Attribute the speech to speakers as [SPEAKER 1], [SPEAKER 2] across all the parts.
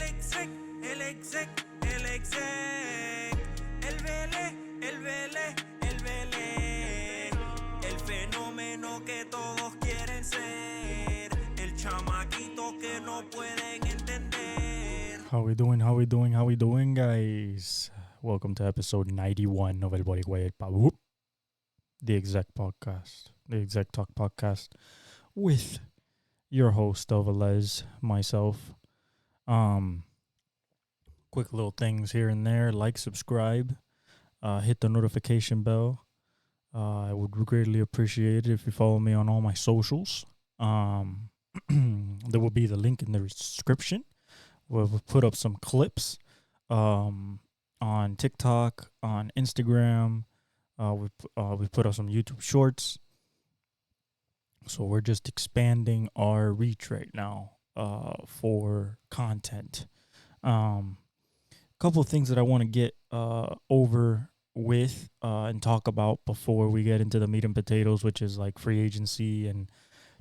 [SPEAKER 1] exec, el exec, el exec. El vele, el vele, el vele. El fenómeno que todos quieren ser. El chamaquito que no pueden entender.
[SPEAKER 2] How we doing, guys? Welcome to episode 91 of El Boricua y el Pavo, the Exec Podcast, the Exec Talk Podcast, with your host, Ovalez, myself. Quick little things here and there, like, subscribe, hit the notification bell. I would greatly appreciate it if you follow me on all my socials. There will be the link in the description. We'll put up some clips on TikTok, on Instagram. We put up some YouTube shorts. So we're just expanding our reach right now for content. Couple of things that I want to get over with and talk about before we get into the meat and potatoes, which is like free agency and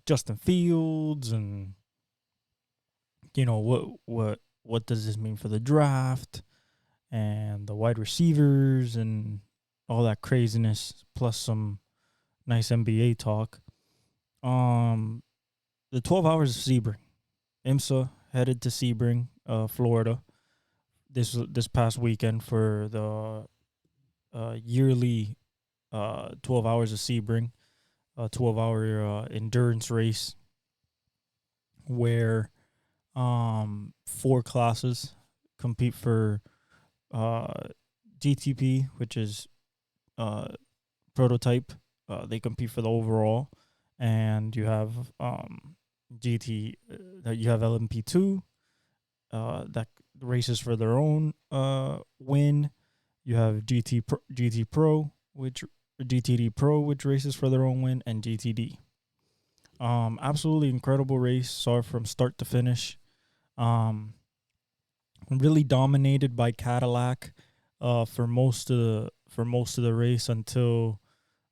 [SPEAKER 2] Justin Fields and what does this mean for the draft and the wide receivers and all that craziness, plus some nice NBA talk. The 12 hours of Sebring. IMSA headed to Sebring, Florida, this past weekend for the yearly 12 hours of Sebring, 12-hour endurance race where 4 classes compete for GTP, which is prototype. They compete for the overall, and you have GT. You have LMP2 that races for their own win. You have GT Pro, which GTD Pro, which races for their own win, and GTD. Absolutely incredible race. Saw it from start to finish. Really dominated by Cadillac for most of the race until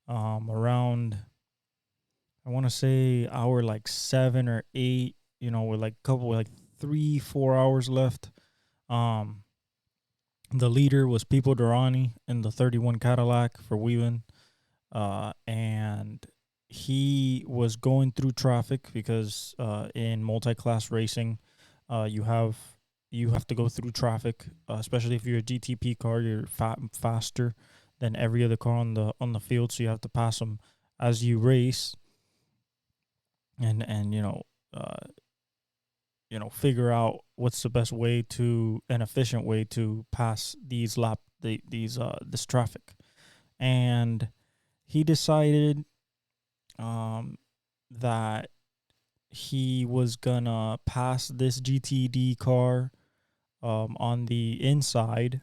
[SPEAKER 2] around, I want to say, hour like 7 or 8. With like 3-4 hours left. The leader was Pipo Durrani in the 31 Cadillac for Wheeling, and he was going through traffic because in multi-class racing, you have to go through traffic, especially if you're a GTP car. You're faster than every other car on the field, so you have to pass them as you race, and figure out what's the best way to, an efficient way to pass this traffic. And he decided that he was gonna pass this GTD car on the inside.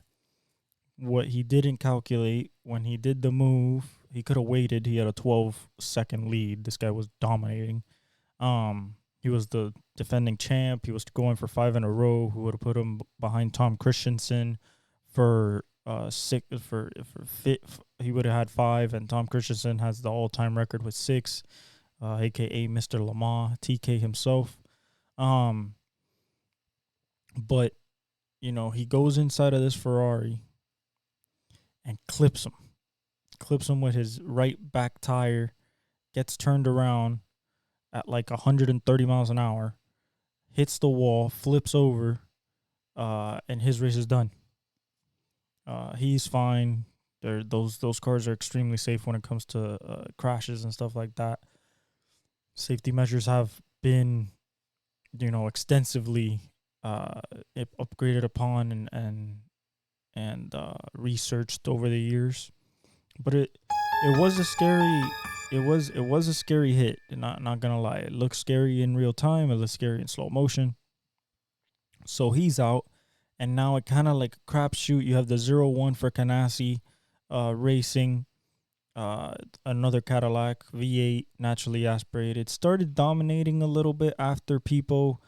[SPEAKER 2] What he didn't calculate when he did the move, he could have waited. He had a 12-second lead. This guy was dominating. He was the defending champ. He was going for 5 in a row. Who would have put him behind Tom Christensen for six? He would have had 5, and Tom Christensen has the all-time record with 6, aka Mr. Lamar, TK himself. But he goes inside of this Ferrari and clips him with his right back tire, gets turned around at like 130 miles an hour, hits the wall, flips over, and his race is done. He's fine. Those cars are extremely safe when it comes to crashes and stuff like that. Safety measures have been, extensively upgraded upon and researched over the years. But it was a scary. It was a scary hit. Not gonna lie. It looks scary in real time. It looks scary in slow motion. So he's out, and now it kind of like a crapshoot. You have the 0-1 for Canassi Racing, another Cadillac V8 naturally aspirated. Started dominating a little bit after people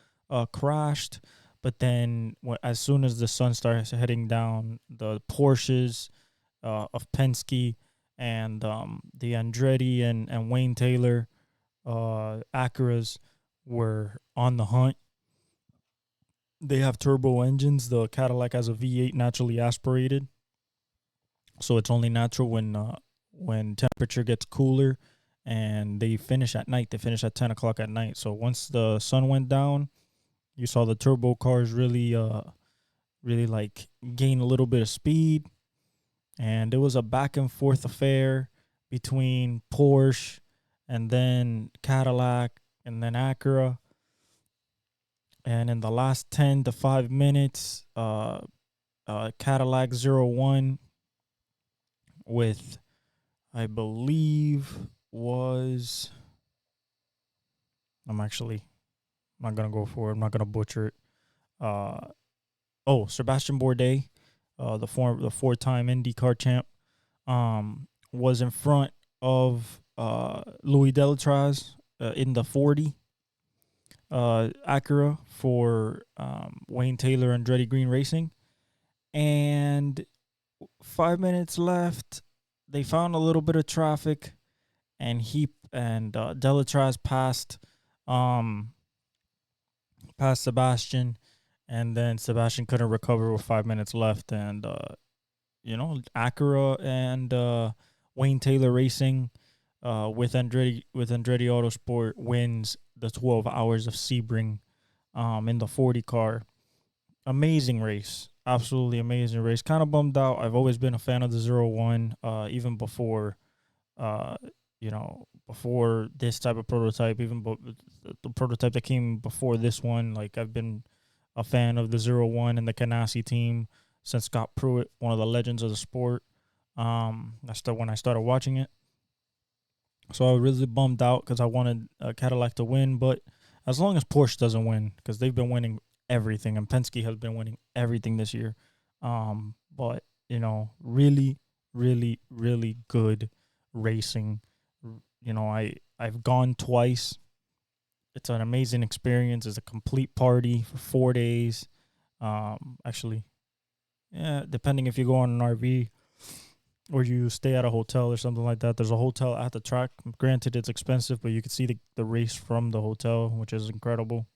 [SPEAKER 2] crashed, but then as soon as the sun starts heading down, the Porsches of Penske and the Andretti and Wayne Taylor Acuras were on the hunt. They have turbo engines. The Cadillac has a V8 naturally aspirated, so it's only natural when temperature gets cooler, and they finish at night. They finish at 10 o'clock at night. So once the sun went down, you saw the turbo cars really like gain a little bit of speed, and it was a back and forth affair between Porsche and then Cadillac and then Acura. And in the last 10 to 5 minutes, Cadillac 01 with, I believe, was, I'm actually not going to go for it. I'm not going to butcher it. Sebastian Bourdais, the four-time IndyCar champ, was in front of Louis Delatraz in the 40 Acura for Wayne Taylor and Andretti Green Racing. And 5 minutes left. They found a little bit of traffic, and Delatraz passed Sebastian, and then Sebastian couldn't recover with 5 minutes left, and Acura and Wayne Taylor Racing with Andretti Autosport wins the 12 hours of Sebring in the 40 car. Amazing race. Absolutely amazing race. Kind of bummed out. I've always been a fan of the 01, even before, before this type of prototype, the prototype that came before this one. Like, I've been a fan of the 01 and the Ganassi team since Scott Pruitt, one of the legends of the sport. That's when I started watching it. So I was really bummed out because I wanted Cadillac to win, but as long as Porsche doesn't win, because they've been winning everything, and Penske has been winning everything this year. But really, really, really good racing. I've gone twice. It's an amazing experience. It's a complete party for 4 days. Actually, yeah, depending if you go on an RV or you stay at a hotel or something like that. There's a hotel at the track. Granted, it's expensive, but you can see the race from the hotel, which is incredible.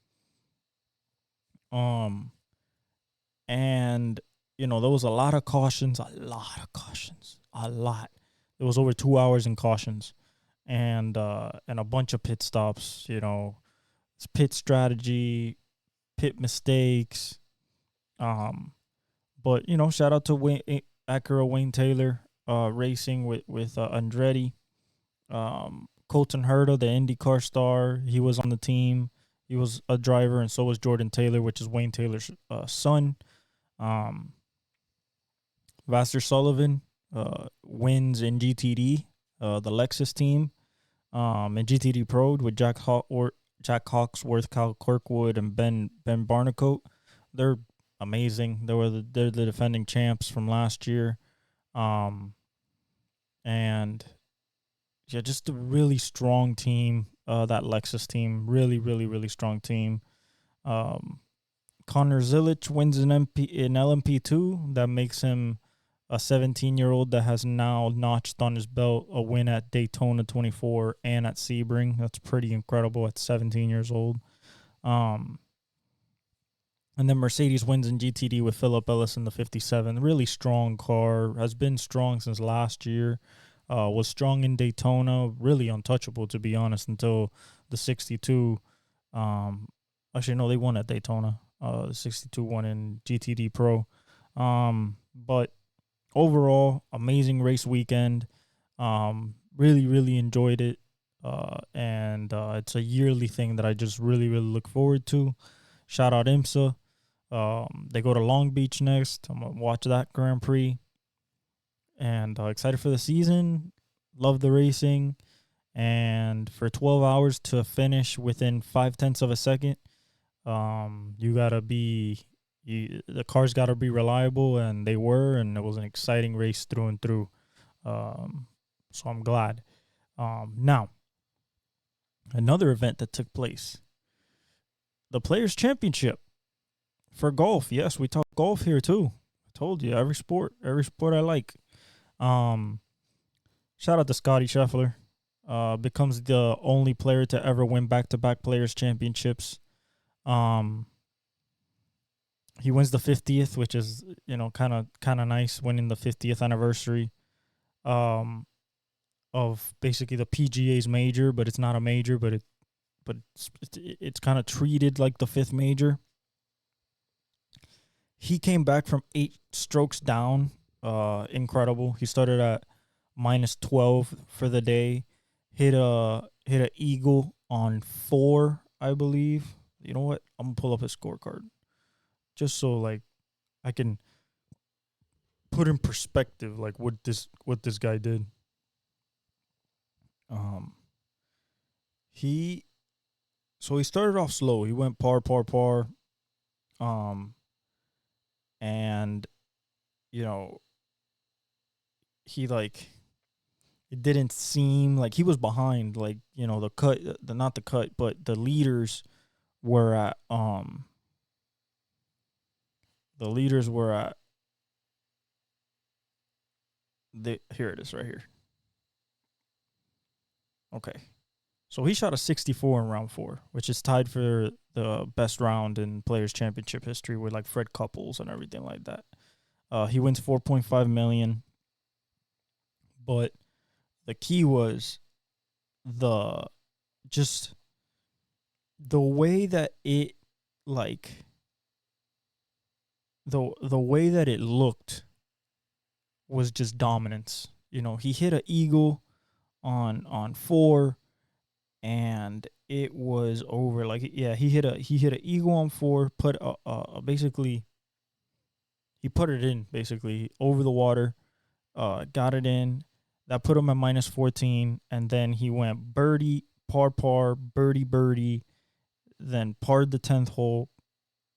[SPEAKER 2] And there was a lot of cautions. It was over 2 hours in cautions, and a bunch of pit stops. It's pit strategy, pit mistakes. But shout out to Acura Wayne Taylor Racing with Andretti. Colton Herta, the IndyCar star, he was on the team. He was a driver, and so was Jordan Taylor, which is Wayne Taylor's son. Vassar Sullivan wins in GTD, the Lexus team, in GTD Pro with Jack Hawksworth, Kyle Kirkwood, and Ben Barnicoat. They're amazing. They're the defending champs from last year. And yeah, just a really strong team. That Lexus team, really, really, really strong team. Connor Zilic wins an LMP2. That makes him a 17-year-old that has now notched on his belt a win at Daytona 24 and at Sebring. That's pretty incredible at 17 years old. And then Mercedes wins in GTD with Philip Ellis in the 57. Really strong car. Has been strong since last year. Was strong in Daytona. Really untouchable, to be honest, until the 62. Actually, no, they won at Daytona. The 62 won in GTD Pro. But overall, amazing race weekend. Really, really enjoyed it. And it's a yearly thing that I just really, really look forward to. Shout out IMSA. They go to Long Beach next. I'm going to watch that Grand Prix. And excited for the season. Love the racing. And for 12 hours to finish within 0.5 of a second, the cars got to be reliable, and they were, and it was an exciting race through and through. So I'm glad. Now, another event that took place, the Players' Championship for golf. Yes, we talk golf here too. I told you, every sport I like. Shout out to Scotty Scheffler. Becomes the only player to ever win back-to-back Players' Championships. He wins the 50th, which is kind of nice, winning the 50th anniversary um of basically the PGA's major, but it's not a major, but it's kind of treated like the fifth major. He came back from 8 strokes down. Incredible. He started at -12 for the day. Hit a eagle on 4, I believe. You know what? I'm gonna pull up his scorecard just so like I can put in perspective like what this guy did. Um, he he started off slow. He went par par par. Um, and you know he like it didn't seem like he was behind, like the cut, the not the cut, but the leaders were at the leaders were at the here it is right here. Okay. So he shot a 64 in round 4, which is tied for the best round in Players Championship history with like Fred Couples and everything like that. He wins 4.5 million, but the key was the just the way that it like the way that it looked was just dominance. He hit an eagle on 4, and it was over. Like, yeah, he hit an eagle on 4, put basically he put it in basically over the water, got it in. That put him at -14, and then he went birdie, par par, birdie birdie, then parred the 10th hole,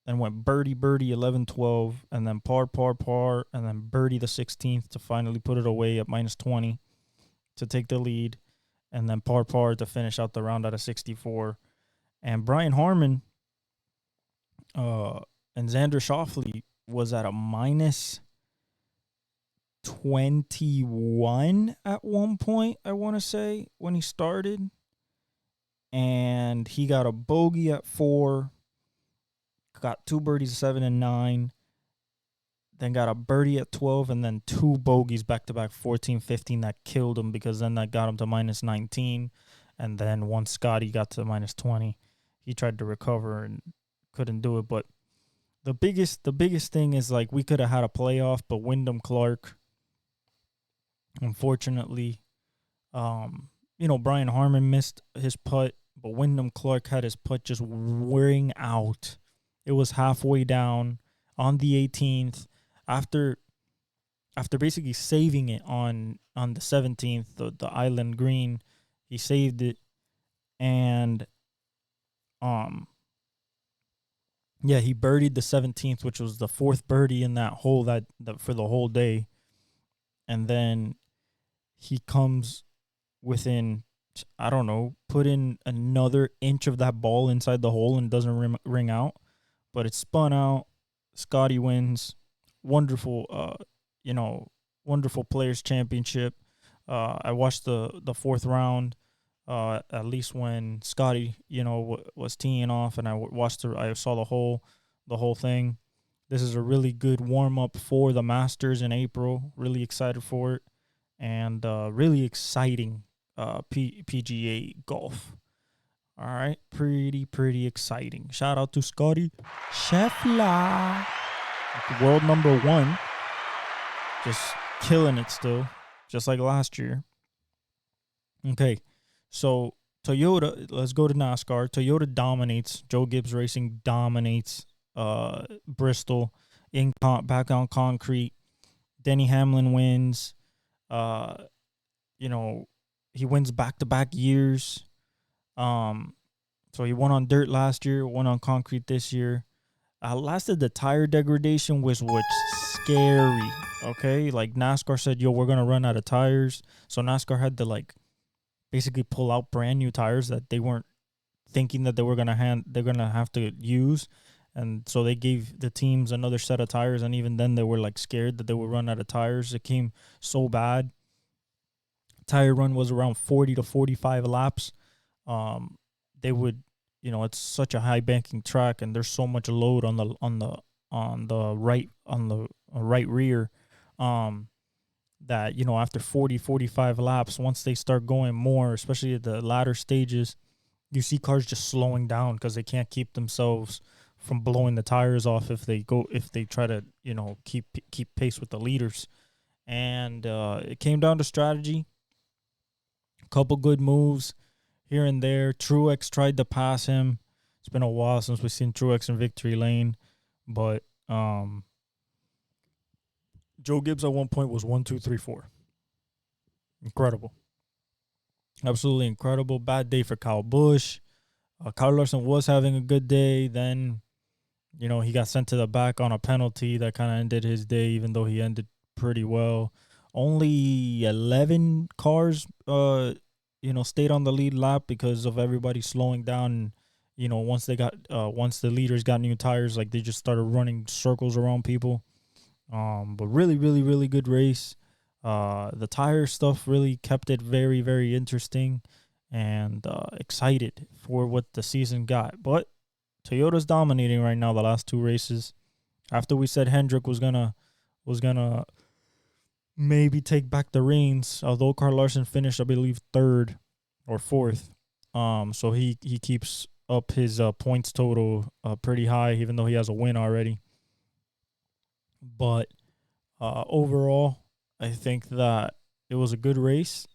[SPEAKER 2] then went birdie birdie 11 12, and then par par par, and then birdie the 16th to finally put it away at -20 to take the lead, and then par par to finish out the round at a 64. And Brian Harmon and Xander Schauffele was at a -21 at one point, I want to say, when he started. And he got a bogey at 4, got 2 birdies, 7 and 9, then got a birdie at 12, and then 2 bogeys back-to-back, 14, 15, that killed him, because then that got him to -19. And then once Scotty got to -20, he tried to recover and couldn't do it. But the biggest thing is, like, we could have had a playoff, but Wyndham Clark, unfortunately, Brian Harmon missed his putt, but Wyndham Clark had his putt just wearing out. It was halfway down on the 18th. After basically saving it on the 17th, the island green, he saved it, and he birdied the 17th, which was the 4th birdie in that hole that for the whole day. And then he comes within, I don't know, put in another inch of that ball inside the hole and doesn't ring out, but it spun out. Scotty wins. Wonderful, wonderful Players Championship. I watched the 4th round, at least when Scotty, was teeing off, and I saw the whole thing. This is a really good warm up for the Masters in April. Really excited for it, and really exciting PGA golf. All right, pretty exciting. Shout out to Scotty Scheffler, world number 1, just killing it still, just like last year. Okay, so Toyota, let's go to NASCAR. Toyota dominates. Joe Gibbs Racing dominates Bristol back on concrete. Denny Hamlin wins. He wins back-to-back years. So he won on dirt last year, won on concrete this year. Lasted the tire degradation was scary. Okay, like NASCAR said, yo, we're gonna run out of tires. So NASCAR had to like basically pull out brand new tires that they weren't thinking that they're gonna have to use. And so they gave the teams another set of tires, and even then they were like scared that they would run out of tires. It came so bad. Tire run was around 40 to 45 laps. They would, it's such a high banking track, and there's so much load on the the right rear. That after 40, 45 laps, once they start going more, especially at the latter stages, you see cars just slowing down because they can't keep themselves from blowing the tires off if they try to keep pace with the leaders. And it came down to strategy. A couple good moves here and there. Truex tried to pass him. It's been a while since we've seen Truex in victory lane, but Joe Gibbs at one point was 1, 2, 3, 4. Incredible. Absolutely incredible. Bad day for Kyle Busch. Kyle Larson was having a good day. Then, he got sent to the back on a penalty that kind of ended his day, even though he ended pretty well. Only 11 cars, stayed on the lead lap because of everybody slowing down. Once the leaders got new tires, like they just started running circles around people. But really, really, really good race. The tire stuff really kept it very, very interesting and excited for what the season got. But Toyota's dominating right now the last two races. After we said Hendrick was gonna maybe take back the reins, although Kyle Larson finished, I believe, third or fourth. So he keeps up his points total pretty high, even though he has a win already. But overall, I think that it was a good race.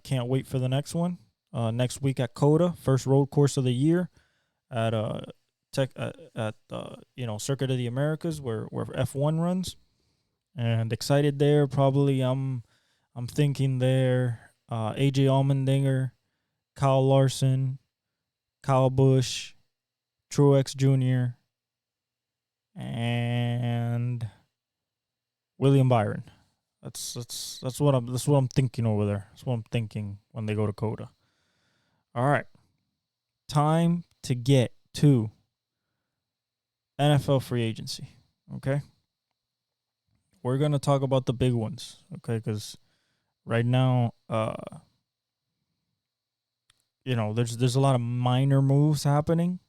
[SPEAKER 2] Can't wait for the next one. Next week at COTA, first road course of the year at Circuit of the Americas, where F1 runs, and excited there. Probably I'm thinking there. AJ Allmendinger, Kyle Larson, Kyle Busch, Truex Jr., and William Byron. That's what I'm thinking over there. That's what I'm thinking when they go to COTA. All right. Time to get to NFL free agency. Okay. We're gonna talk about the big ones. Okay, because right now, there's a lot of minor moves happening.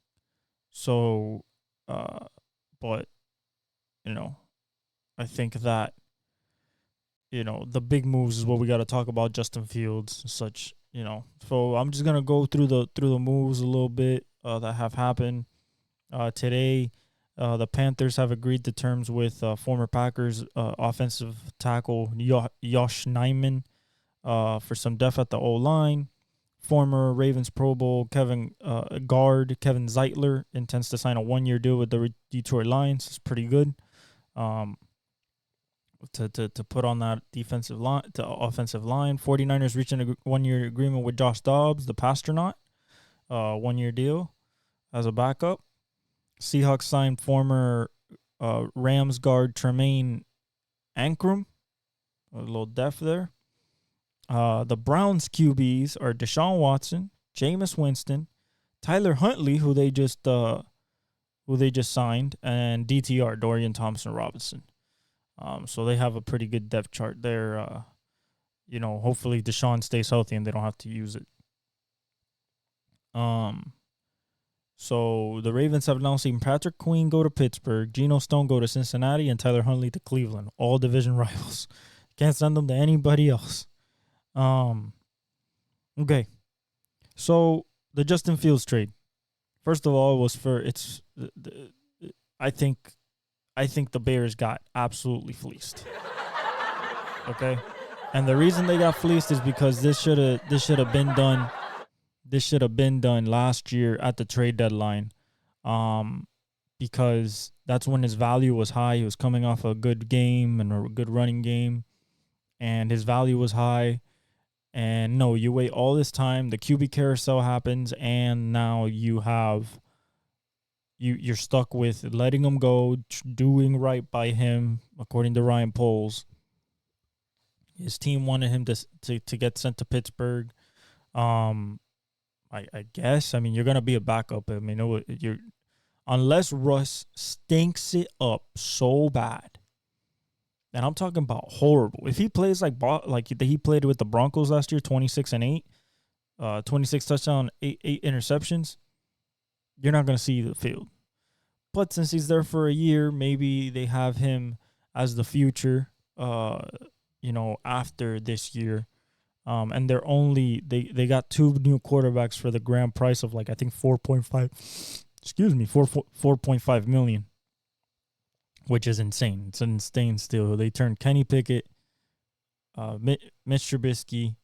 [SPEAKER 2] So, but I think that the big moves is what we got to talk about. Justin Fields and such. So I'm just gonna go through the moves a little bit that have happened today. The Panthers have agreed to terms with former Packers offensive tackle Josh Nijman for some depth at the O-line. Former Ravens Pro Bowl Kevin Zeitler intends to sign a 1-year deal with the Detroit Lions. It's pretty good. To put on that defensive line to offensive line. 49ers reaching a 1-year agreement with Josh Dobbs, the Pastronaut, 1-year deal as a backup. Seahawks signed former Rams guard Tremaine Ankrum, a little depth there. The Browns QBs are Deshaun Watson, Jameis Winston, Tyler Huntley, who they just signed, and DTR, Dorian Thompson-Robinson. So they have a pretty good depth chart there. Hopefully Deshaun stays healthy and they don't have to use it. So the Ravens have now seen Patrick Queen go to Pittsburgh, Geno Stone go to Cincinnati, and Tyler Huntley to Cleveland. All division rivals. Can't send them to anybody else. Okay. So the Justin Fields trade. First of all, I think the Bears got absolutely fleeced. Okay? And the reason they got fleeced is because this should have been done. This should have been done last year at the trade deadline. Because that's when his value was high. He was coming off a good game and a good running game. And his value was high. And no, you wait all this time, the QB carousel happens, and now you're stuck with letting him go, doing right by him, according to Ryan Poles. His team wanted him to get sent to Pittsburgh. I guess. I mean, you're gonna be a backup. I mean, unless Russ stinks it up so bad. And I'm talking about horrible. If he plays like he played with the Broncos last year, 26-8, 26 touchdowns, 8 interceptions, you're not going to see the field. But since he's there for a year, maybe they have him as the future, after this year. And they got two new quarterbacks for the grand price of like I think 4.5, excuse me, 4.5 million, which is insane. It's insane still. They turned Kenny Pickett, Mitch Trubisky,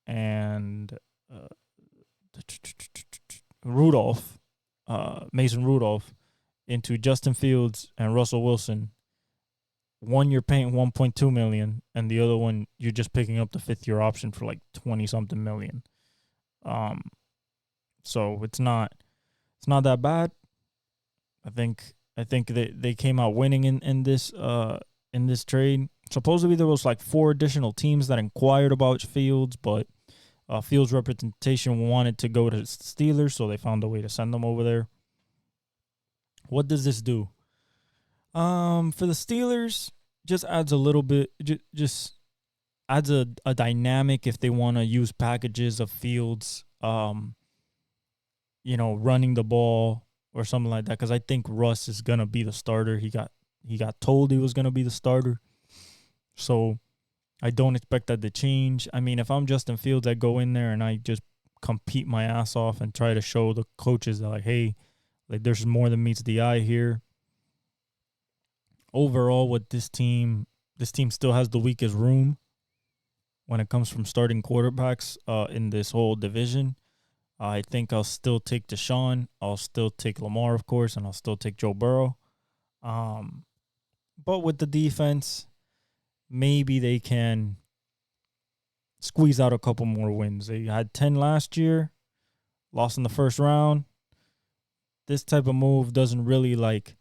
[SPEAKER 2] and Rudolph, Mason Rudolph, into Justin Fields and Russell Wilson. One you're paying 1.2 million, and the other one you're just picking up the 5th-year option for like 20 something million. So it's not that bad. I think they came out winning in this trade. Supposedly there was like 4 additional teams that inquired about Fields, but Fields' representation wanted to go to the Steelers, so they found a way to send them over there. What does this do? For the Steelers, just adds a little bit, just adds a dynamic if they want to use packages of Fields, running the ball or something like that. Because I think Russ is gonna be the starter. He got told he was gonna be the starter, so I don't expect that to change. I mean, if I'm Justin Fields, I go in there and I just compete my ass off and try to show the coaches that, like, hey, like there's more than meets the eye here. Overall, with this team still has the weakest room when it comes from starting quarterbacks in this whole division. I think I'll still take Deshaun. I'll still take Lamar, of course, and I'll still take Joe Burrow. But with the defense, maybe they can squeeze out a couple more wins. They had 10 last year, lost in the first round. This type of move doesn't really like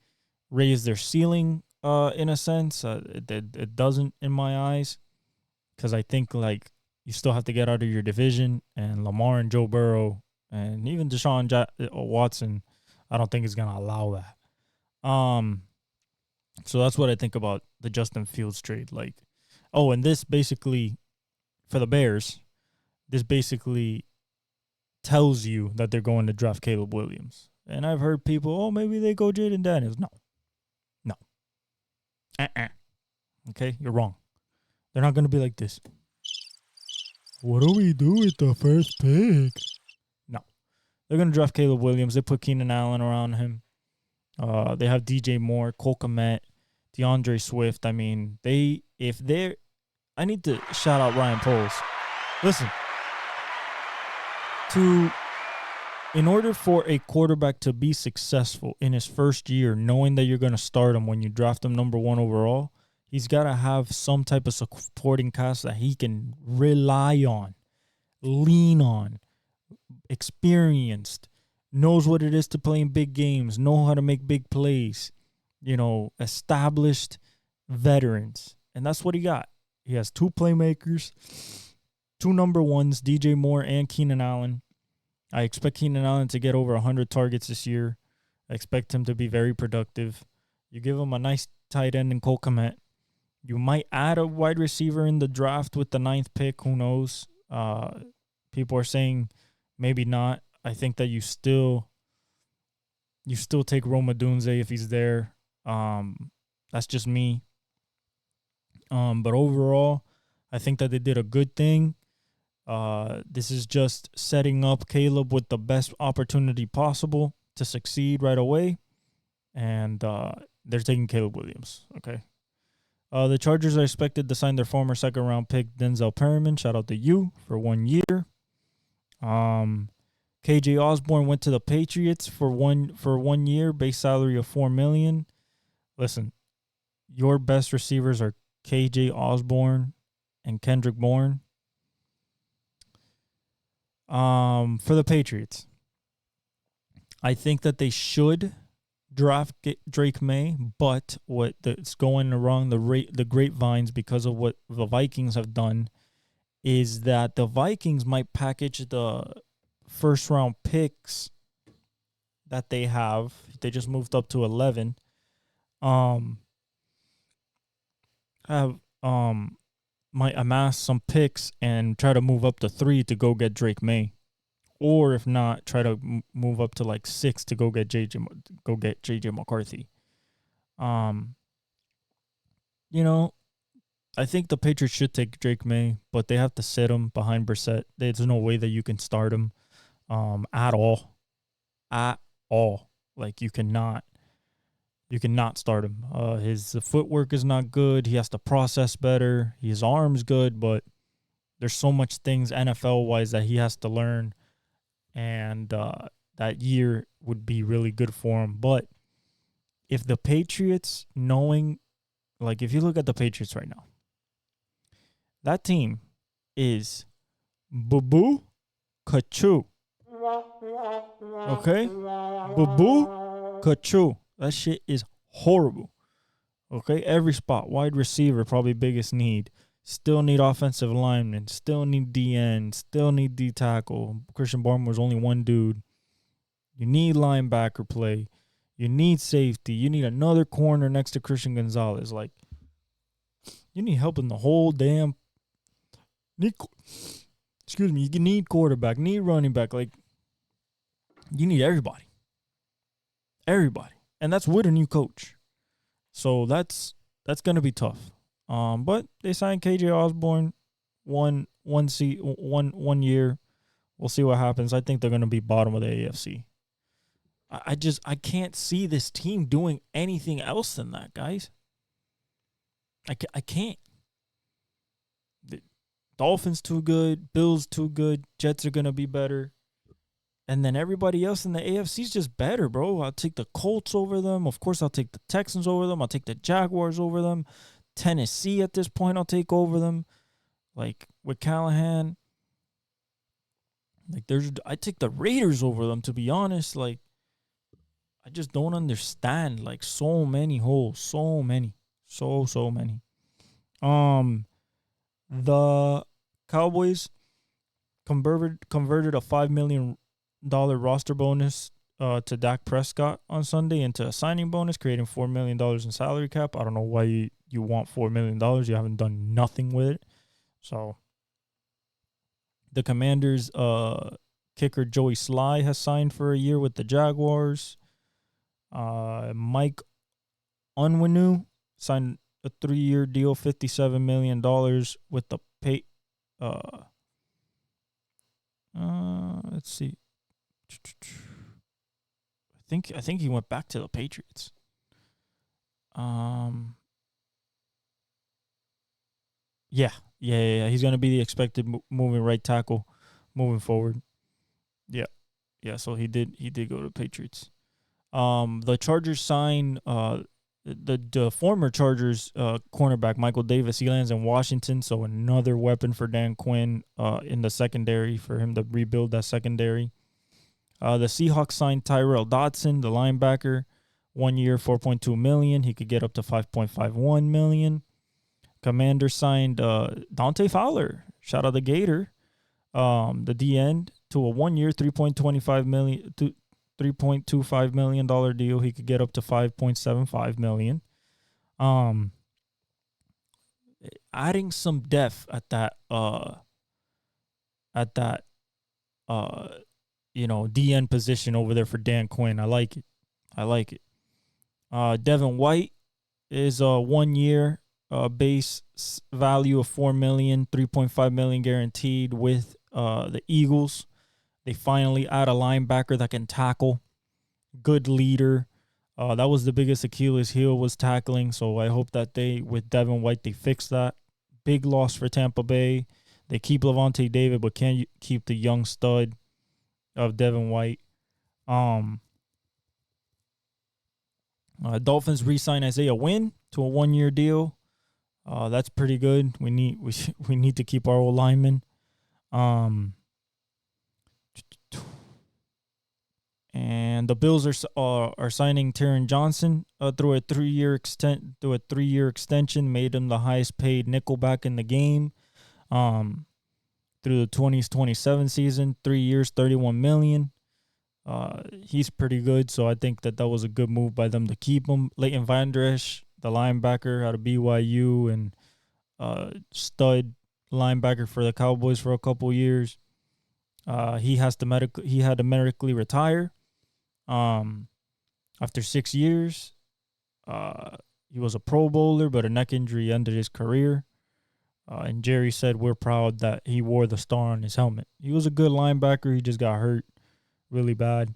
[SPEAKER 2] raise their ceiling in a sense. It doesn't in my eyes, because I think like you still have to get out of your division, and Lamar and Joe Burrow and even Deshaun Watson, I don't think is going to allow that. So that's what I think about the Justin Fields trade. Like, and this basically, for the Bears, this basically tells you that they're going to draft Caleb Williams. And I've heard people, maybe they go Jaden Daniels. No. Okay, you're wrong. They're not going to be like this. What do we do with the first pick? No. They're going to draft Caleb Williams. They put Keenan Allen around him. They have DJ Moore, Cole Kmet, DeAndre Swift. I mean, I need to shout out Ryan Poles. Listen, in order for a quarterback to be successful in his first year, knowing that you're going to start him when you draft him number 1 overall, he's got to have some type of supporting cast that he can rely on, lean on, experienced, knows what it is to play in big games, know how to make big plays, established veterans. And that's what he got. He has 2 playmakers, 2 number 1s, DJ Moore and Keenan Allen. I expect Keenan Allen to get over 100 targets this year. I expect him to be very productive. You give him a nice tight end in Cole Kmet. You might add a wide receiver in the draft with the 9th pick. Who knows? People are saying maybe not. I think that you still take Rome Odunze if he's there. That's just me. But overall, I think that they did a good thing. This is just setting up Caleb with the best opportunity possible to succeed right away. And they're taking Caleb Williams. Okay. The Chargers are expected to sign their former second-round pick, Denzel Perryman. Shout out to you for 1 year. KJ Osborne went to the Patriots for 1 year, base salary of $4 million. Listen, your best receivers are KJ Osborne and Kendrick Bourne. For the Patriots, I think that they should draft Drake May, but what's going around the grapevines because of what the Vikings have done is that the Vikings might package the first round picks that they have. They just moved up to 11. Might amass some picks and try to move up to 3 to go get Drake May. or if not, try to move up to like 6 to go get JJ McCarthy. You know, I think the Patriots should take Drake May, but they have to sit him behind Brissett. There's no way that you can start him at all. At all. Like you cannot start him. His footwork is not good. He has to process better. His arm's good, but there's so much things NFL wise that he has to learn, and that year would be really good for him. But if the Patriots, knowing, like if you look at the Patriots right now, that team is boo-boo Kachu. Okay? Boo-boo Kachu. That shit is horrible. Okay? Every spot. Wide receiver, probably biggest need. Still need offensive linemen. Still need DN. Still need D tackle. Christian Barmore was only one dude. You need linebacker play. You need safety. You need another corner next to Christian Gonzalez. Like, you need help in the whole damn. You need quarterback. Need running back. Like, you need everybody. Everybody. And that's with a new coach. So that's gonna be tough. But they signed KJ Osborne one year. We'll see what happens. I think they're gonna be bottom of the AFC. I can't see this team doing anything else than that, guys. I can't. The Dolphins too good, Bills too good, Jets are gonna be better. And then everybody else in the AFC is just better, bro. I'll take the Colts over them. Of course, I'll take the Texans over them. I'll take the Jaguars over them. Tennessee at this point, I'll take over them. Like, with Callahan. Like, I take the Raiders over them, to be honest. Like, I just don't understand. Like, so many holes. So many. So many. The Cowboys converted a $5 million roster bonus to Dak Prescott on Sunday into a signing bonus, creating $4 million in salary cap. I don't know why you want $4 million. You haven't done nothing with it. So the Commanders kicker Joey Sly has signed for a year with the Jaguars. Mike Onwenu signed a 3-year deal, $57 million with the pay. Let's see. I think he went back to the Patriots. Yeah. He's gonna be the expected moving right tackle, moving forward. Yeah. So he did go to the Patriots. The Chargers signed the former Chargers cornerback Michael Davis. He lands in Washington, so another weapon for Dan Quinn in the secondary for him to rebuild that secondary. The Seahawks signed Tyrell Dodson, the linebacker, 1 year, $4.2 million. He could get up to $5.51 million. Commanders signed Dante Fowler, shout out the Gator, the D end, to a 1 year, $3.25 million deal. He could get up to $5.75 million. Adding some depth at that DN position over there for Dan Quinn. I like it. Devin White is a 1 year base value of $4 million, $3.5 million guaranteed with the Eagles. They finally add a linebacker that can tackle, good leader. That was the biggest Achilles heel, was tackling. So I hope that with Devin White, they fix that. Big loss for Tampa Bay. They keep Levante David, but can't keep the young stud of Devin White. Dolphins re-sign Isaiah Wynn to a 1 year deal. That's pretty good. We need to keep our old linemen. And the Bills are signing Taron Johnson through a 3-year extension, made him the highest paid nickelback in the game. Through the 2027 season, 3 years, $31 million. He's pretty good, so I think that was a good move by them to keep him. Leighton Vander Esch, the linebacker out of BYU and stud linebacker for the Cowboys for a couple years. He had to medically retire. Um, After 6 years, he was a Pro Bowler, but a neck injury ended his career. And Jerry said, "We're proud that he wore the star on his helmet." He was a good linebacker. He just got hurt really bad.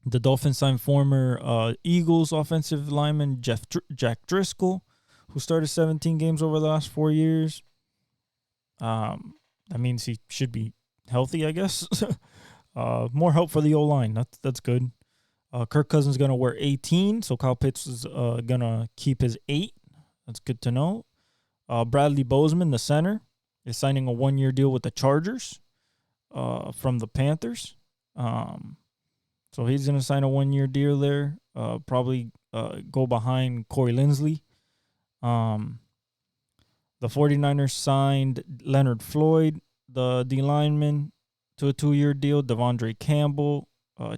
[SPEAKER 2] The Dolphins signed former Eagles offensive lineman Jack Driscoll, who started 17 games over the last 4 years. That means he should be healthy, I guess. More help for the O line. That's good. Kirk Cousins is gonna wear 18, so Kyle Pitts is gonna keep his 8. That's good to know. Bradley Bozeman, the center, is signing a 1-year deal with the Chargers from the Panthers. So he's going to sign a 1-year deal there. Probably go behind Corey Linsley. The 49ers signed Leonard Floyd, the D lineman, to a 2-year deal. Devondre Campbell,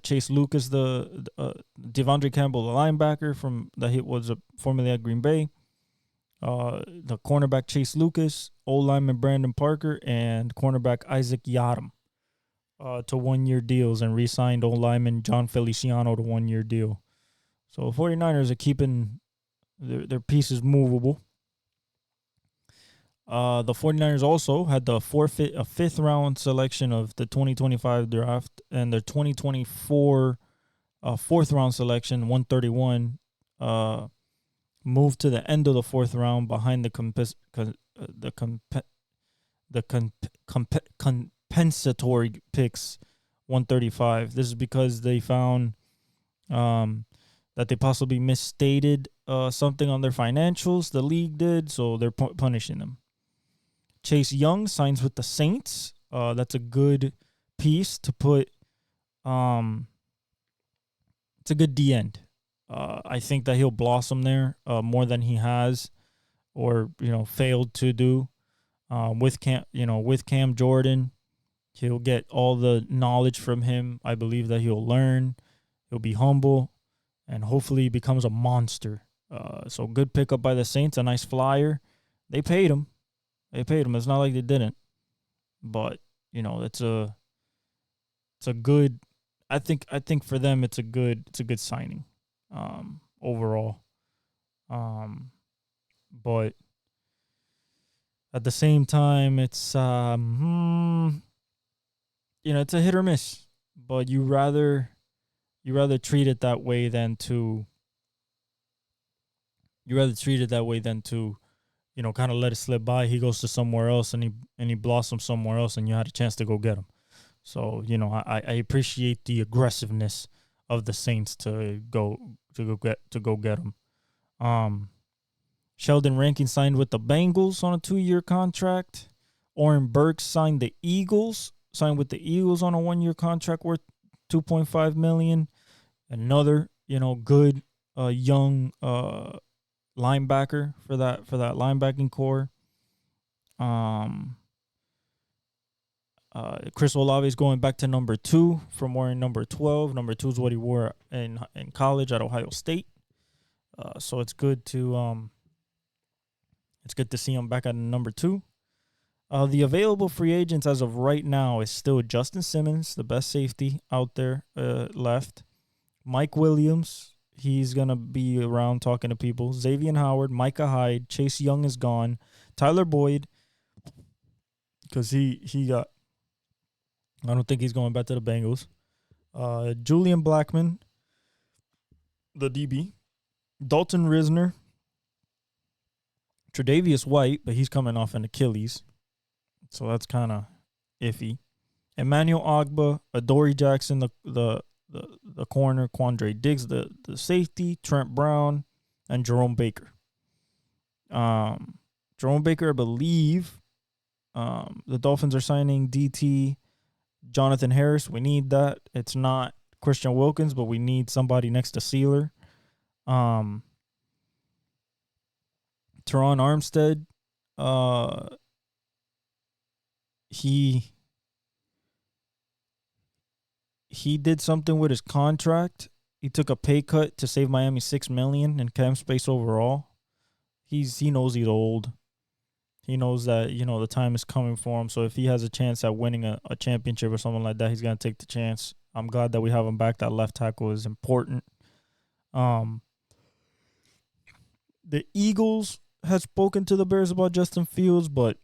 [SPEAKER 2] Chase Lucas, Devondre Campbell, the linebacker that was formerly at Green Bay. The cornerback Chase Lucas, old lineman Brandon Parker, and cornerback Isaac Yadam to 1-year deals, and re-signed old lineman John Feliciano to 1-year deal. So 49ers are keeping their pieces movable. The 49ers also had a 5th round selection of the 2025 draft, and their 2024 4th round selection, 131, moved to the end of the 4th round behind the compensatory picks, 135. This is because they found that they possibly misstated something on their financials. The league did, so they're punishing them. Chase Young signs with the Saints. That's a good piece to put. It's a good D end. I think that he'll blossom there more than he has, or failed to do. With Cam Jordan, he'll get all the knowledge from him. I believe that he'll learn. He'll be humble, and hopefully he becomes a monster. So good pickup by the Saints. A nice flyer. They paid him. It's not like they didn't. But it's a good. I think for them it's a good signing. Overall. But at the same time, it's it's a hit or miss. But you rather treat it that way than to kind of let it slip by. He goes to somewhere else and he blossoms somewhere else, and you had a chance to go get him. So I appreciate the aggressiveness of the Saints to go get him. Sheldon Rankins signed with the Bengals on a 2-year contract. Oren Burks signed with the Eagles on a 1-year contract worth $2.5 million. Another good young linebacker for that linebacking core. Chris Olave is going back to number 2 from wearing number 12. Number 2 is what he wore in college at Ohio State. So it's good to see him back at number 2. The available free agents as of right now is still Justin Simmons, the best safety out there left. Mike Williams, he's gonna be around talking to people. Xavier Howard, Micah Hyde, Chase Young is gone. Tyler Boyd, because he got. I don't think he's going back to the Bengals. Julian Blackman, the DB. Dalton Risner. Tre'Davious White, but he's coming off an Achilles. So that's kind of iffy. Emmanuel Ogba, Adoree Jackson, the corner. Quandre Diggs, the safety. Trent Brown, and Jerome Baker. Jerome Baker, I believe the Dolphins are signing DT Jonathan Harris. We need that. It's not Christian Wilkins, but we need somebody next to Sealer. Teron Armstead, he did something with his contract. He took a pay cut to save Miami $6 million in cap space overall. He knows he's old. He knows that, the time is coming for him. So if he has a chance at winning a championship or something like that, he's going to take the chance. I'm glad that we have him back. That left tackle is important. The Eagles had spoken to the Bears about Justin Fields, but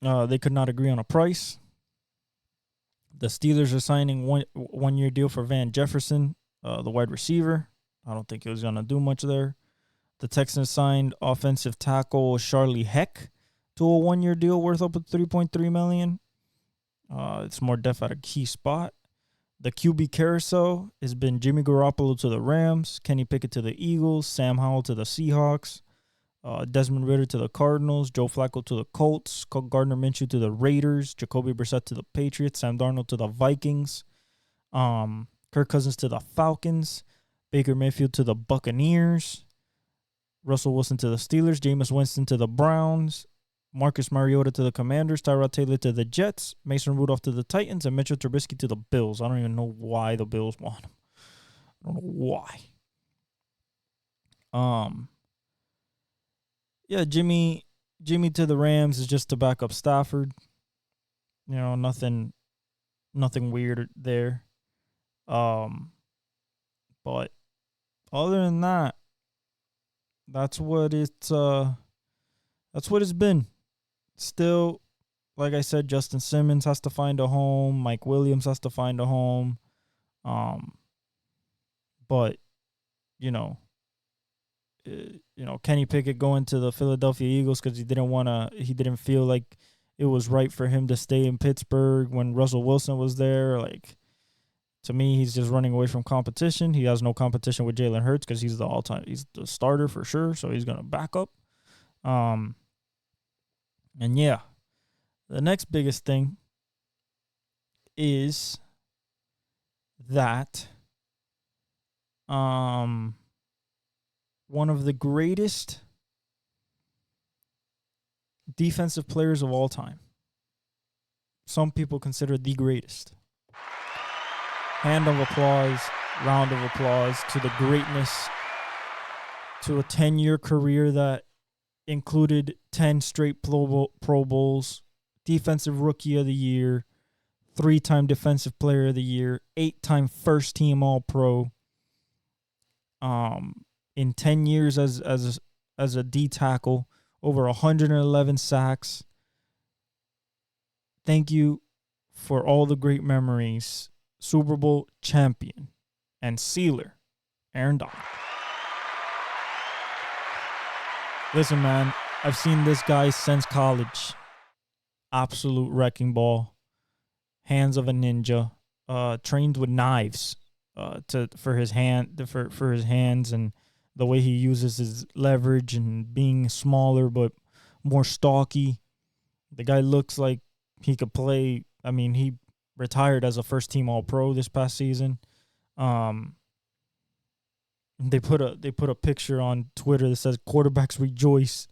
[SPEAKER 2] they could not agree on a price. The Steelers are signing one-year deal for Van Jefferson, the wide receiver. I don't think he was going to do much there. The Texans signed offensive tackle Charlie Heck to a one-year deal worth up to $3.3 million. It's more depth at a key spot. The QB carousel has been Jimmy Garoppolo to the Rams, Kenny Pickett to the Eagles, Sam Howell to the Seahawks, Desmond Ridder to the Cardinals, Joe Flacco to the Colts, Gardner Minshew to the Raiders, Jacoby Brissett to the Patriots, Sam Darnold to the Vikings, Kirk Cousins to the Falcons, Baker Mayfield to the Buccaneers, Russell Wilson to the Steelers, Jameis Winston to the Browns, Marcus Mariota to the Commanders, Tyrod Taylor to the Jets, Mason Rudolph to the Titans, and Mitchell Trubisky to the Bills. I don't even know why the Bills want him. I don't know why. Yeah, Jimmy to the Rams is just to back up Stafford. Nothing weird there. But other than that, that's what it's been. Still, like I said, Justin Simmons has to find a home. Mike Williams has to find a home. But Kenny Pickett going to the Philadelphia Eagles because he didn't feel like it was right for him to stay in Pittsburgh when Russell Wilson was there. Like, to me, he's just running away from competition. He has no competition with Jalen Hurts because he's he's the starter for sure. So he's gonna back up. And yeah, the next biggest thing is that one of the greatest defensive players of all time. Some people consider the greatest. Hand of applause, round of applause to the greatness, to a 10-year career that included 10 straight Pro Bowls, Defensive Rookie of the Year, 3-time Defensive Player of the Year, 8-time First Team All-Pro. In 10 years as a D tackle, over 111 sacks. Thank you for all the great memories. Super Bowl champion and sealer, Aaron Donald. Listen, man, I've seen this guy since college. Absolute wrecking ball. Hands of a ninja. Trained with knives for his hands, and the way he uses his leverage and being smaller but more stocky. The guy looks like he could play. I mean, he retired as a first-team All-Pro this past season. They put a picture on Twitter that says "Quarterbacks rejoice,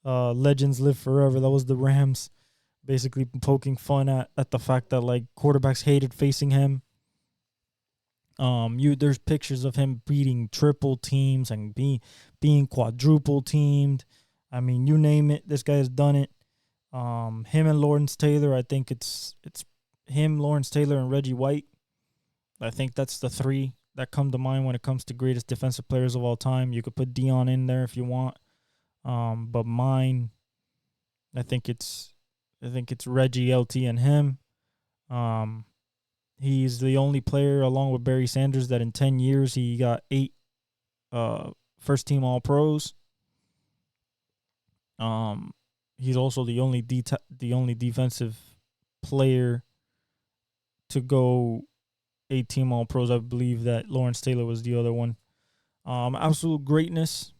[SPEAKER 2] legends live forever." That was the Rams, basically poking fun at the fact that like quarterbacks hated facing him. There's pictures of him beating triple teams and being quadruple teamed. I mean, you name it, this guy has done it. Him and Lawrence Taylor, I think it's him, Lawrence Taylor, and Reggie White. I think that's the three that come to mind when it comes to greatest defensive players of all time. You could put Dion in there if you want. But mine, I think it's Reggie, LT, and him. He's the only player, along with Barry Sanders, that in 10 years he got 8 first-team All-Pros. He's also the only defensive player to go 8-team All-Pros. I believe that Lawrence Taylor was the other one. Absolute greatness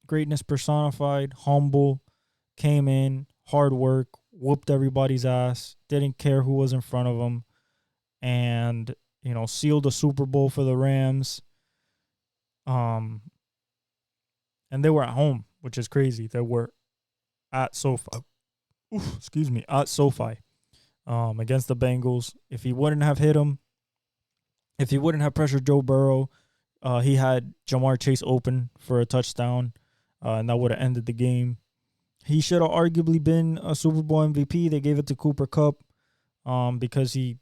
[SPEAKER 2] personified, humble, came in, hard work, whooped everybody's ass, didn't care who was in front of him, and sealed a Super Bowl for the Rams. And they were at home, which is crazy. They were at SoFi. At SoFi. Against the Bengals. If he wouldn't have hit him, if he wouldn't have pressured Joe Burrow, he had Jamar Chase open for a touchdown, and that would have ended the game. He should have arguably been a Super Bowl MVP. They gave it to Cooper Kupp because he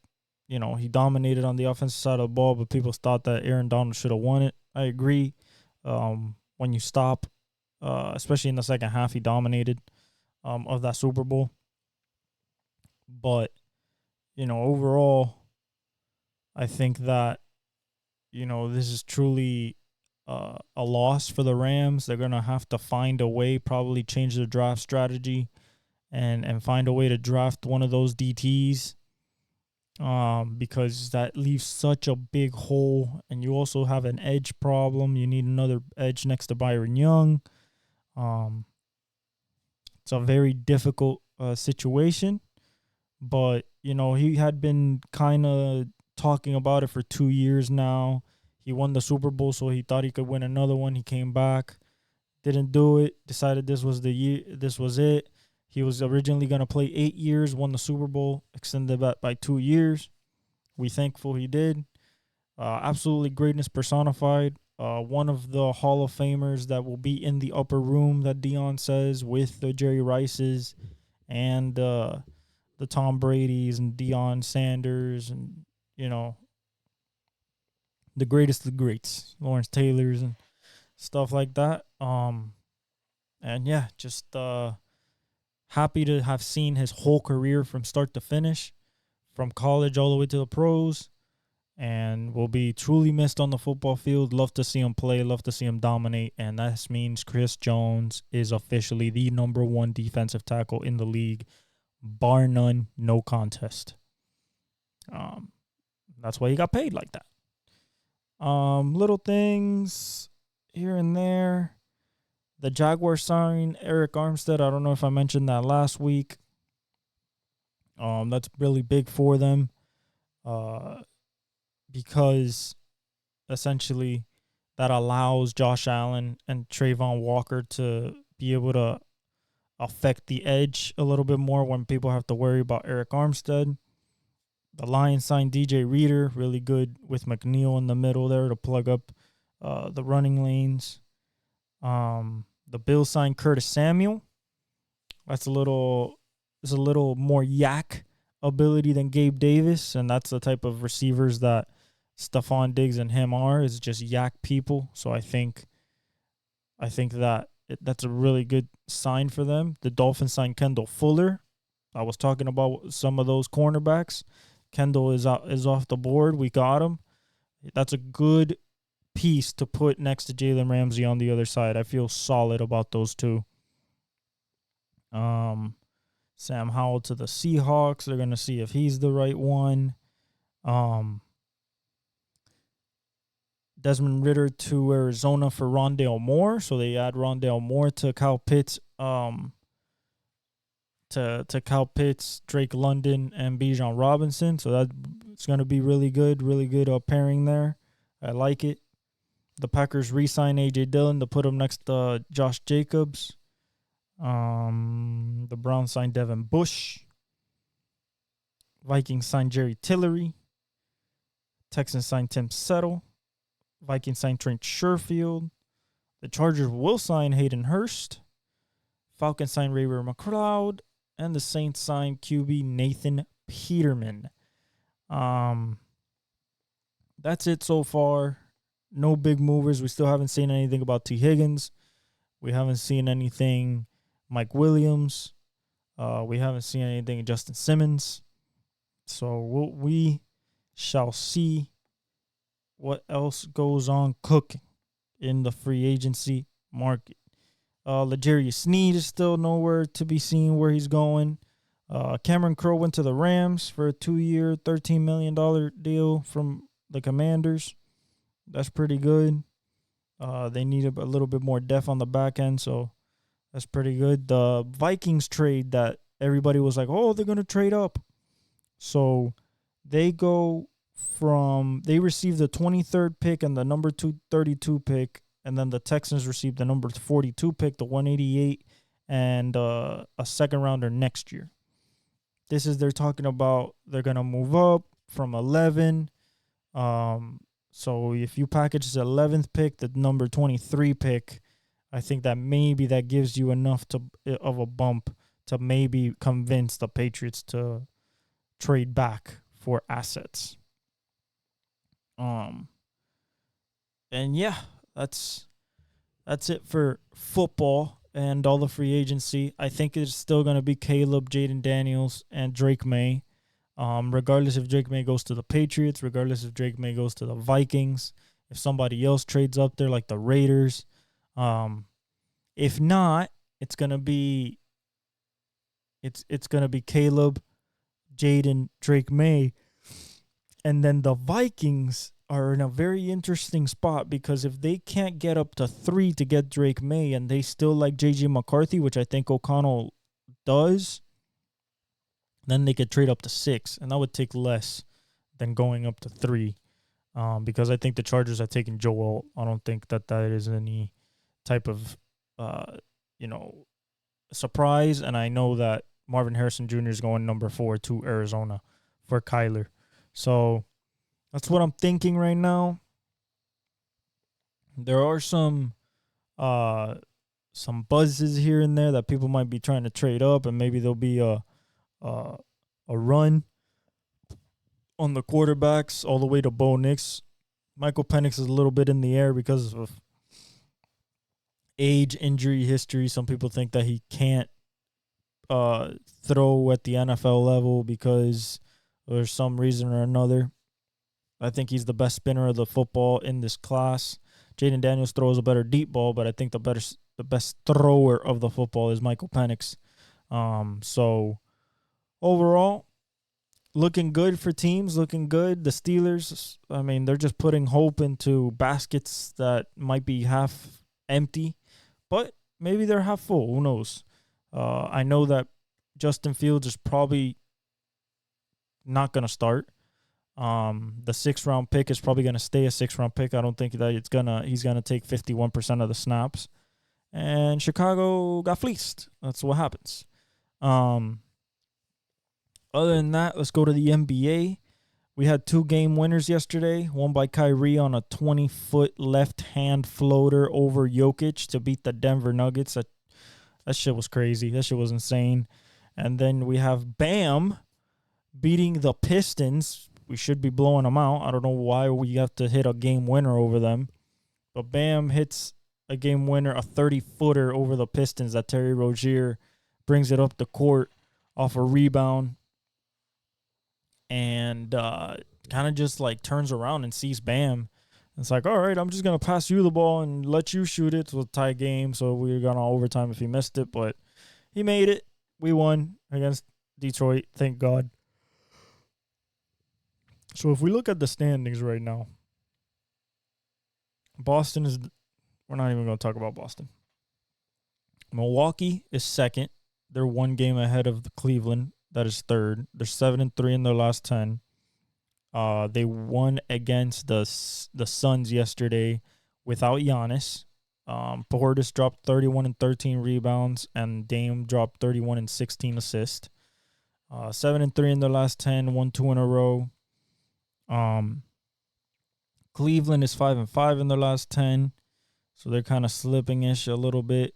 [SPEAKER 2] dominated on the offensive side of the ball, but people thought that Aaron Donald should have won it. I agree. When you stop, especially in the second half, he dominated of that Super Bowl. But, overall, I think that, this is truly a loss for the Rams. They're going to have to find a way, probably change their draft strategy and find a way to draft one of those DTs because that leaves such a big hole. And you also have an edge problem. You need another edge next to Byron Young. It's a very difficult situation. But, he had been kind of talking about it for 2 years now. He won the Super Bowl, so he thought he could win another one. He came back, didn't do it, decided this was the year, this was it. He was originally going to play 8 years, won the Super Bowl, extended that by 2 years. We thankful he did. Absolutely greatness personified. One of the Hall of Famers that will be in the upper room, that Dion says, with the Jerry Rices and the Tom Brady's and Deion Sanders and, the greatest of the greats, Lawrence Taylor's and stuff like that. And yeah, just happy to have seen his whole career from start to finish, from college all the way to the pros, and will be truly missed on the football field. Love to see him play, love to see him dominate, and that means Chris Jones is officially the number 1 defensive tackle in the league, bar none, no contest. That's why he got paid like that. Little things here and there. The Jaguars signed Eric Armstead. I don't know if I mentioned that last week. That's really big for them. Because essentially that allows Josh Allen and Trayvon Walker to be able to affect the edge a little bit more when people have to worry about Eric Armstead. The Lions signed DJ Reader, really good with McNeil in the middle there to plug up the running lanes. The Bills signed Curtis Samuel. That's a little more yak ability than Gabe Davis, and that's the type of receivers that Stephon Diggs and him are, is just yak people. So I think that that's a really good sign for them. The Dolphins signed Kendall Fuller. I was talking about some of those cornerbacks. Kendall is off the board. We got him. That's a good piece to put next to Jalen Ramsey on the other side. I feel solid about those two. Sam Howell to the Seahawks. They're going to see if he's the right one. Desmond Ridder to Arizona for Rondale Moore. So they add Rondale Moore to Kyle Pitts, to Kyle Pitts, Drake London, and Bijan Robinson. So that's going to be really good pairing there. I like it. The Packers re-sign A.J. Dillon to put him next to Josh Jacobs. The Browns signed Devin Bush. Vikings signed Jerry Tillery. Texans signed Tim Settle. Vikings signed Trent Sherfield. The Chargers will sign Hayden Hurst. Falcons signed Ray-Ray McLeod. And the Saints signed QB Nathan Peterman. That's it so far. No big movers. We still haven't seen anything about T. Higgins. We haven't seen anything Mike Williams. We haven't seen anything Justin Simmons. So we shall see what else goes on cooking in the free agency market. L'Jarius Sneed is still nowhere to be seen where he's going. Cameron Crowe went to the Rams for a 2-year, $13 million deal from the Commanders. That's pretty good. They need a little bit more depth on the back end, so that's pretty good. The Vikings trade that everybody was like, oh, they're going to trade up. So they received the 23rd pick and the number 232 pick, and then the Texans received the number 42 pick, the 188, and a second rounder next year. They're talking about they're going to move up from 11. So if you package the 11th pick, the number 23 pick, I think that maybe that gives you enough of a bump to maybe convince the Patriots to trade back for assets. And yeah, that's it for football and all the free agency. I think it's still going to be Caleb, Jaden Daniels, and Drake May. Regardless if Drake May goes to the Patriots, regardless if Drake May goes to the Vikings, if somebody else trades up there like the Raiders. If not, it's gonna be Caleb, Jaden, Drake May, and then the Vikings are in a very interesting spot because if they can't get up to 3 to get Drake May and they still like J.J. McCarthy, which I think O'Connell does, then they could trade up to 6, and that would take less than going up to 3 because I think the Chargers are taking Joel. I don't think that is any type of, surprise, and I know that Marvin Harrison Jr. is going number 4 to Arizona for Kyler. So that's what I'm thinking right now. There are some buzzes here and there that people might be trying to trade up, and maybe there'll be a run on the quarterbacks all the way to Bo Nix. Michael Penix is a little bit in the air because of age, injury history. Some people think that he can't throw at the NFL level because there's some reason or another. I think he's the best spinner of the football in this class. Jaden Daniels throws a better deep ball, but I think the best thrower of the football is Michael Penix. So overall, looking good for teams, looking good. The Steelers, I mean, they're just putting hope into baskets that might be half empty, but maybe they're half full. Who knows? I know that Justin Fields is probably not going to start. The 6th round pick is probably going to stay a 6th round pick. I don't think that he's going to take 51% of the snaps. And Chicago got fleeced. That's what happens. Other than that, let's go to the NBA. We had 2 game winners yesterday. One by Kyrie on a 20-foot left-hand floater over Jokic to beat the Denver Nuggets. That shit was crazy. That shit was insane. And then we have Bam beating the Pistons. We should be blowing them out. I don't know why we have to hit a game winner over them. But Bam hits a game winner, a 30-footer over the Pistons that Terry Rozier brings it up the court off a rebound. And kind of just like turns around and sees Bam. It's like, all right, I'm just going to pass you the ball and let you shoot it. It was a tie game, so we were going to overtime if he missed it. But he made it. We won against Detroit, thank God. So if we look at the standings right now, Boston is – we're not even going to talk about Boston. Milwaukee is 2nd. They're 1 game ahead of the Cleveland. That is 3rd. They're 7-3 in their last 10. They won against the Suns yesterday without Giannis. Portis dropped 31 and 13 rebounds, and Dame dropped 31 and 16 assists. 7-3 in their last 10, 1-2 in a row. Cleveland is 5-5 in their last 10, so they're kind of slipping-ish a little bit.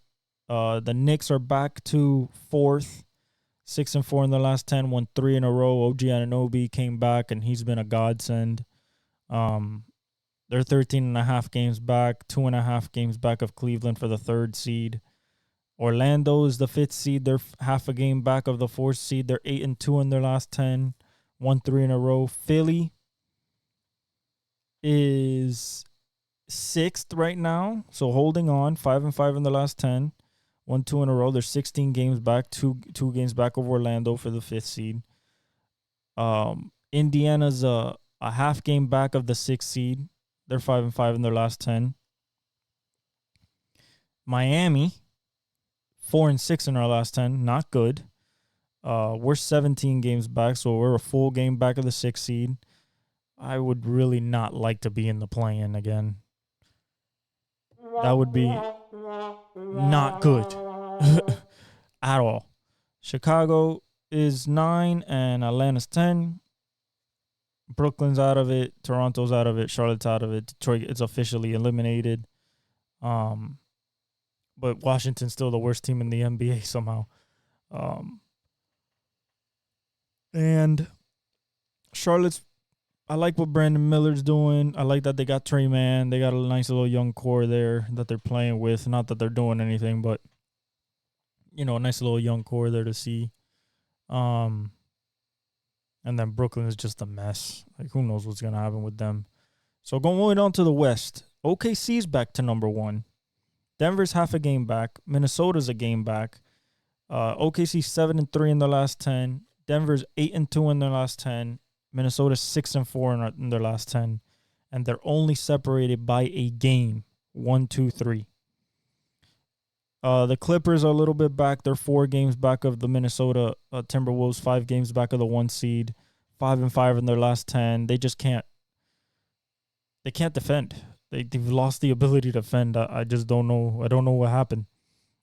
[SPEAKER 2] The Knicks are back to 4th, 6-4 in the last 10, won 3 in a row. OG Anunoby came back, and he's been a godsend. They're 13.5 games back, 2.5 games back of Cleveland for the 3rd seed. Orlando is the 5th seed. They're half a game back of the 4th seed. They're 8-2 in their last 10, won 3 in a row. Philly is 6th right now, so holding on, 5-5 in the last 10. 1-2 in a row. They're 16 games back, two games back over Orlando for the 5th seed. Indiana's a half game back of the 6th seed. They're 5-5 in their last 10. Miami, 4-6 in our last 10. Not good. We're 17 games back, so we're a full game back of the 6th seed. I would really not like to be in the play-in again. That would be not good at all. Chicago is 9 and Atlanta's 10. Brooklyn's out of it. Toronto's out of it. Charlotte's out of it. Detroit is officially eliminated. but Washington's still the worst team in the NBA somehow. And Charlotte's, I like what Brandon Miller's doing. I like that they got Trey Mann. They got a nice little young core there that they're playing with. Not that they're doing anything, but a nice little young core there to see. And then Brooklyn is just a mess. Like, who knows what's gonna happen with them? So going on to the West, OKC's back to number 1. Denver's half a game back. Minnesota's a game back. OKC 7-3 in their last 10. Denver's 8-2 in their last 10. Minnesota's 6-4 in their last 10, and they're only separated by a game. 1, 2, 3. The Clippers are a little bit back. They're 4 games back of the Minnesota Timberwolves. 5 games back of the 1 seed. 5-5 in their last 10. They just can't. They can't defend. They've lost the ability to defend. I just don't know. I don't know what happened.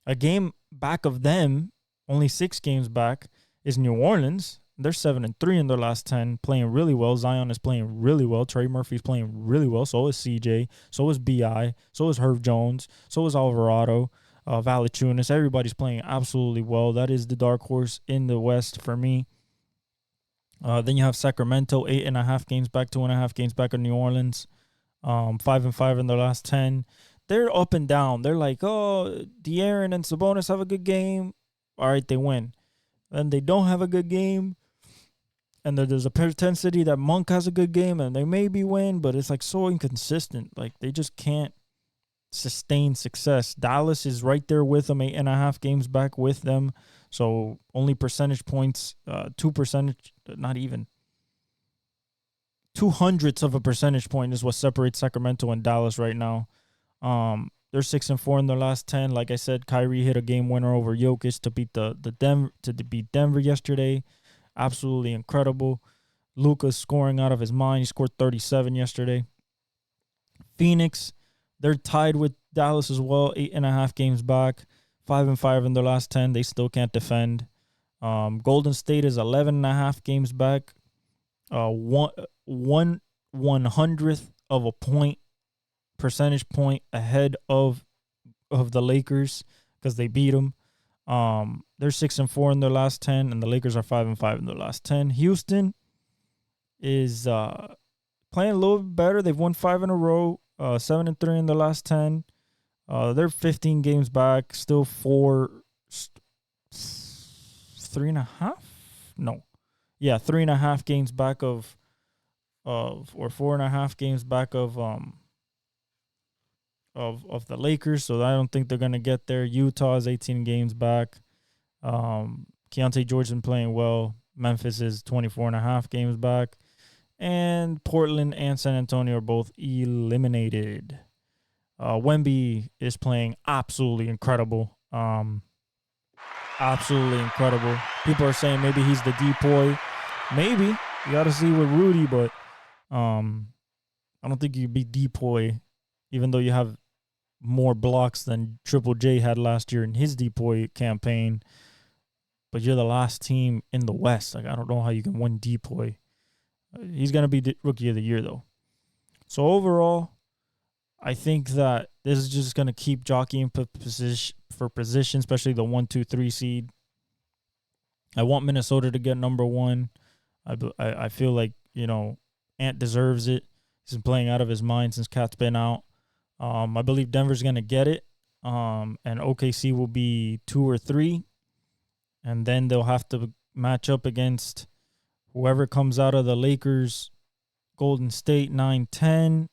[SPEAKER 2] A game back of them, only 6 games back, is New Orleans. They're 7-3 in their last 10, playing really well. Zion is playing really well. Trey Murphy's playing really well. So is CJ. So is BI. So is Herb Jones. So is Alvarado. Valanciunas. Everybody's playing absolutely well. That is the dark horse in the West for me. Then you have Sacramento, 8.5 games back, 2.5 games back of New Orleans. 5-5 in their last 10. They're up and down. They're like, oh, De'Aaron and Sabonis have a good game. All right, they win. Then they don't have a good game. And there's a propensity that Monk has a good game and they maybe win, but it's like so inconsistent. Like they just can't sustain success. Dallas is right there with them, 8.5 games back with them. So only percentage points, 2%, not even. 0.02 of a percentage point is what separates Sacramento and Dallas right now. They're 6-4 in their last 10. Like I said, Kyrie hit a game winner over Jokic to beat beat Denver yesterday. Absolutely incredible. Luka's scoring out of his mind. He scored 37 yesterday. Phoenix, they're tied with Dallas as well. 8.5 games back. 5-5 in their last 10. They still can't defend. Golden State is 11.5 games back. 1/100th of a percentage point ahead of the Lakers because they beat them. They're 6-4 in their last 10, and the Lakers are 5-5 in their last 10. Houston is playing a little bit better. They've won 5 in a row, 7-3 in their last 10. They're 15 games back, still 3.5? No. Yeah, 3.5 games back or 4.5 games back of the Lakers, so I don't think they're gonna get there. Utah is 18 games back. Keontae George been playing well. Memphis is 24.5 games back, and Portland and San Antonio are both eliminated. Wemby is playing absolutely incredible. Absolutely incredible. People are saying maybe he's the depoy. Maybe. You got to see with Rudy, but I don't think you beat depoy, even though you have more blocks than Triple J had last year in his depoy campaign. But you're the last team in the West. Like, I don't know how you can win depoy. He's going to be the Rookie of the Year, though. So overall, I think that this is just going to keep jockeying for position, especially the 1, 2, 3 seed. I want Minnesota to get number 1. I feel like, Ant deserves it. He's been playing out of his mind since Cat's been out. I believe Denver's going to get it. And OKC will be 2 or 3. And then they'll have to match up against whoever comes out of the Lakers, Golden State, 9-10.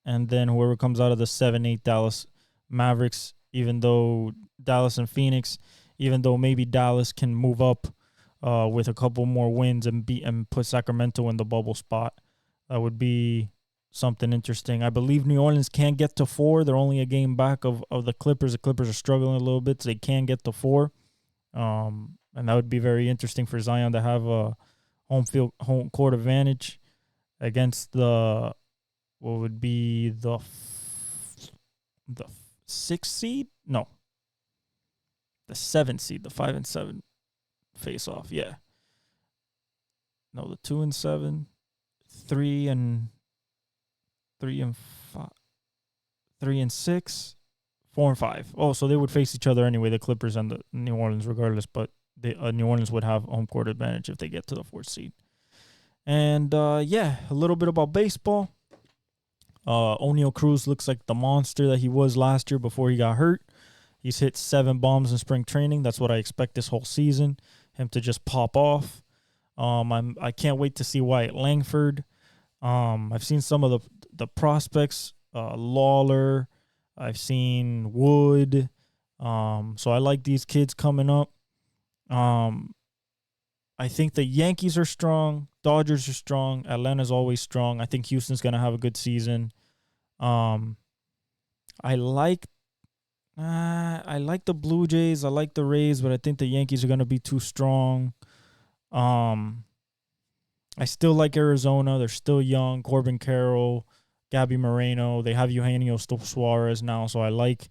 [SPEAKER 2] And then whoever comes out of the 7-8 Dallas Mavericks, even though Dallas and Phoenix, even though maybe Dallas can move up with a couple more wins and put Sacramento in the bubble spot. That would be something interesting. I believe New Orleans can get to 4. They're only a game back of the Clippers. The Clippers are struggling a little bit, so they can get to 4. And that would be very interesting for Zion to have a home court advantage against what would be the 6th seed? No. The 7th seed, the 5 and 7 face off. Yeah. No, the 2 and 7, 3 and 5, 3 and 6, 4-5. Oh, so they would face each other anyway, the Clippers and the New Orleans, regardless. But New Orleans would have home court advantage if they get to the 4th seed. And yeah, a little bit about baseball. O'Neal Cruz looks like the monster that he was last year before he got hurt. He's hit 7 bombs in spring training. That's what I expect this whole season. Him to just pop off. I can't wait to see Wyatt Langford. I've seen some of the prospects. Lawler. I've seen Wood. So I like these kids coming up. I think the Yankees are strong. Dodgers are strong. Atlanta's always strong. I think Houston's going to have a good season. I like the Blue Jays. I like the Rays, but I think the Yankees are going to be too strong. I still like Arizona. They're still young. Corbin Carroll, Gabby Moreno. They have Eugenio Suarez now, so I like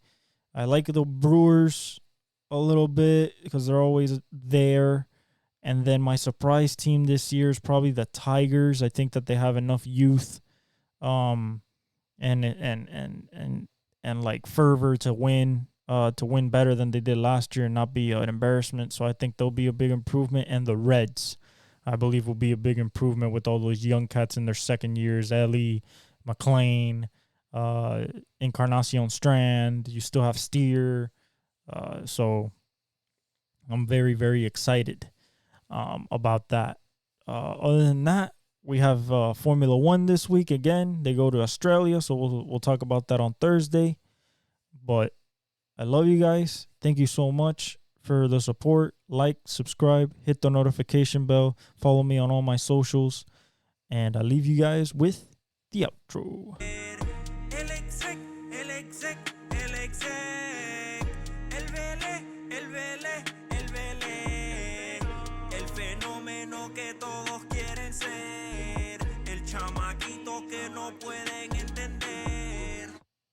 [SPEAKER 2] the Brewers a little bit because they're always there. And then my surprise team this year is probably the Tigers. I think that they have enough youth, and like fervor to win better than they did last year and not be an embarrassment. So I think they'll be a big improvement. And the Reds, I believe, will be a big improvement with all those young cats in their second years. Ellie, McLean, Encarnacion Strand. You still have Steer. So I'm very, very excited about that. Other than that, we have Formula One this week again. They go to Australia, so we'll talk about that on Thursday. But I love you guys. Thank you so much for the support. Like, subscribe, hit the notification bell, follow me on all my socials, and I leave you guys with the outro.
[SPEAKER 1] El exec, el exec, el exec.